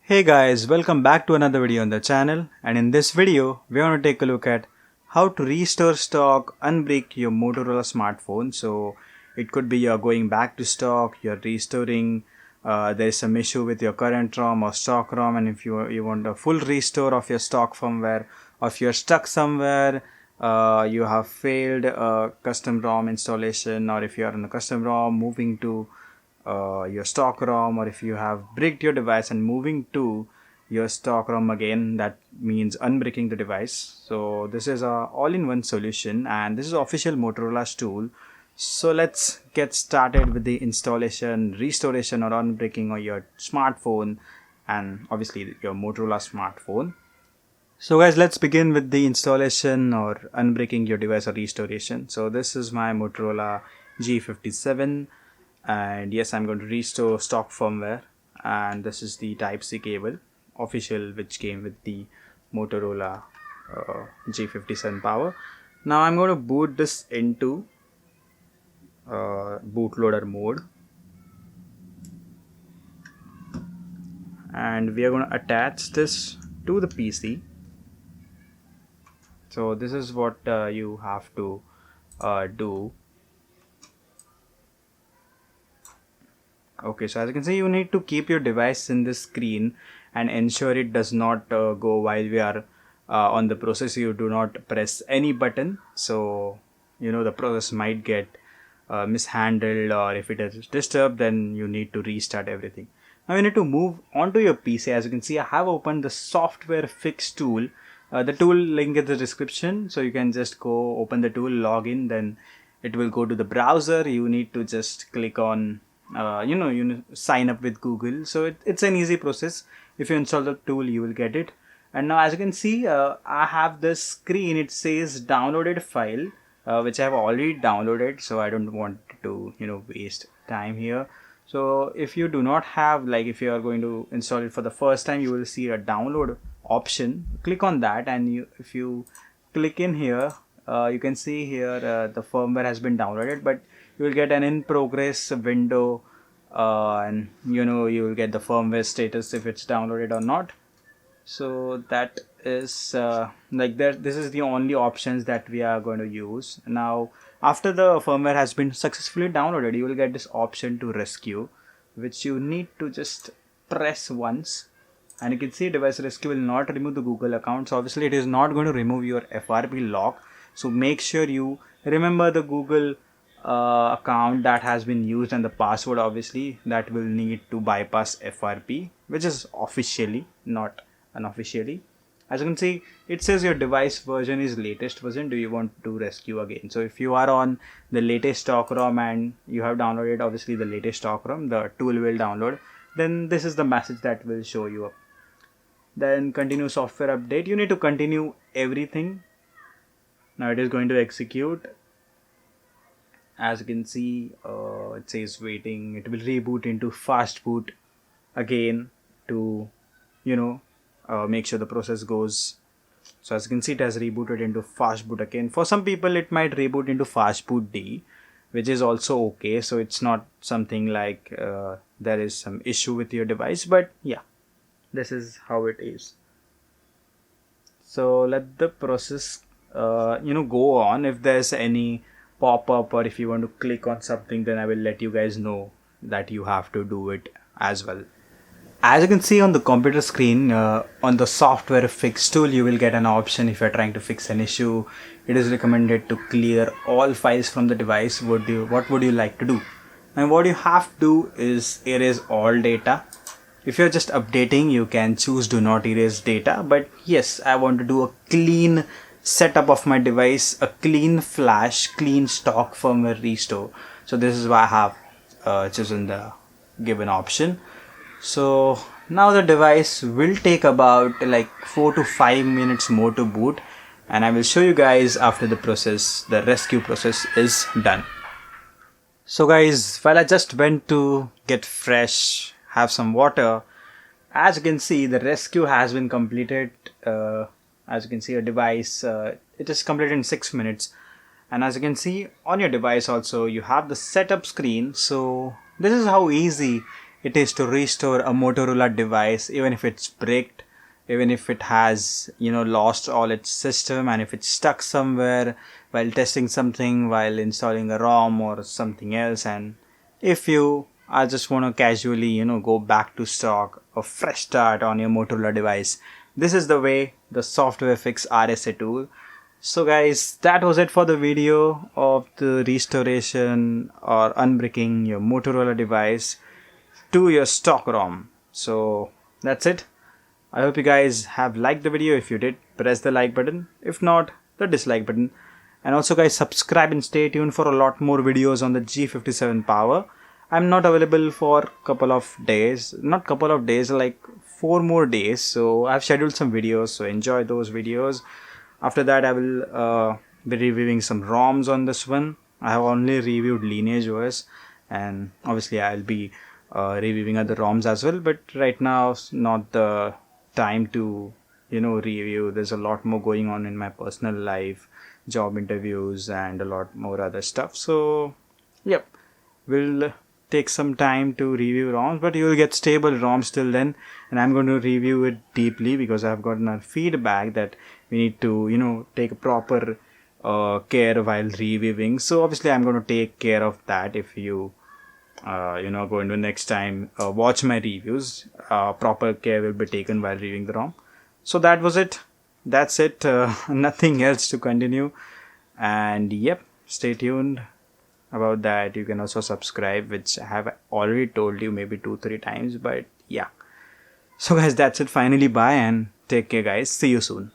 Hey guys, welcome back to another video on the channel, and in this video we want to take a look at how to restore stock, unbrick your Motorola smartphone. So it could be you're going back to stock, you're restoring, there's some issue with your current ROM or stock ROM, and if you want a full restore of your stock firmware, or if you're stuck somewhere, you have failed custom ROM installation, or if you're on a custom ROM moving to your stock ROM, or if you have bricked your device and moving to your stock ROM again, that means unbricking the device. So this is a all-in-one solution, and this is official Motorola's tool. So let's get started with the installation, restoration or unbricking of your smartphone, and obviously your Motorola smartphone. So guys, let's begin with the installation or unbricking your device or restoration. So this is my Motorola G57, and yes, I'm going to restore stock firmware, and this is the Type-C cable official which came with the Motorola G57 power. Now I'm going to boot this into bootloader mode, and we are going to attach this to the PC. So this is what you have to do. Okay, so as you can see, you need to keep your device in the screen and ensure it does not go while we are on the process. You do not press any button, so the process might get mishandled, or if it is disturbed, then you need to restart everything. Now you need to move onto your PC. As you can see, I have opened the software fix tool. The tool link in the description, so you can just go open the tool, log in, then it will go to the browser. You need to just click on sign up with Google. So it's an easy process. If you install the tool, you will get it. And now as you can see, I have this screen. It says downloaded file, which I have already downloaded, so I don't want to waste time here. So if you do not have, like, if you are going to install it for the first time, you will see a download option. Click on that, and if you click in here, you can see here the firmware has been downloaded, but you will get an in progress window, and you will get the firmware status if it's downloaded or not. So that is this is the only options that we are going to use. Now after the firmware has been successfully downloaded, you will get this option to rescue, which you need to just press once, and you can see device rescue will not remove the Google account. So obviously it is not going to remove your FRP lock, so make sure you remember the Google account that has been used, and the password obviously that will need to bypass FRP, which is officially, not unofficially. As you can see, it says your device version is latest version. Do you want to rescue again? So if you are on the latest stock ROM and you have downloaded obviously the latest stock ROM, the tool will download. Then this is the message that will show you up. Then continue software update. You need to continue everything. Now it is going to execute. As you can see, it says waiting. It will reboot into fast boot again to make sure the process goes. So as you can see, it has rebooted into fast boot again. For some people it might reboot into fast boot D, which is also okay. So it's not something like there is some issue with your device, but yeah, this is how it is. So let the process go on. If there's any pop-up, or if you want to click on something, then I will let you guys know that you have to do it as well. As you can see on the computer screen, on the software fix tool, you will get an option. If you're trying to fix an issue, it is recommended to clear all files from the device. What would you like to do? And what you have to do is erase all data. If you're just updating, you can choose do not erase data, but yes, I want to do a clean setup of my device, a clean flash, clean stock firmware restore. So this is why I have chosen the given option. So now the device will take about like 4 to 5 minutes more to boot, and I will show you guys after the rescue process is done. So guys, while I just went to get fresh, have some water, as you can see, the rescue has been completed. As you can see, your device, it is completed in 6 minutes. And as you can see on your device also, you have the setup screen. So this is how easy it is to restore a Motorola device, even if it's bricked, even if it has, lost all its system, and if it's stuck somewhere while testing something, while installing a ROM or something else, and if you I just want to casually, go back to stock, a fresh start on your Motorola device. This is the way, the software fix RSA tool. So guys, that was it for the video of the restoration or unbricking your Motorola device to your stock ROM. So that's it. I hope you guys have liked the video. If you did, press the like button. If not, the dislike button. And also guys, subscribe and stay tuned for a lot more videos on the G57 Power. I'm not available for couple of days, like 4 more days. So I've scheduled some videos, so enjoy those videos. After that, I will be reviewing some ROMs on this one. I have only reviewed Lineage OS, and obviously I'll be reviewing other ROMs as well. But right now, it's not the time to review. There's a lot more going on in my personal life, job interviews, and a lot more other stuff. So, yep, we'll take some time to review ROMs, but you'll get stable ROMs till then, and I'm going to review it deeply because I've gotten a feedback that we need to take a proper care while reviewing. So obviously I'm going to take care of that. If you go into next time watch my reviews, proper care will be taken while reviewing the ROM. So that's it. Nothing else to continue, and yep, stay tuned about that. You can also subscribe, which I have already told you maybe 2-3 times, but yeah. So guys, that's it. Finally, bye and take care guys. See you soon.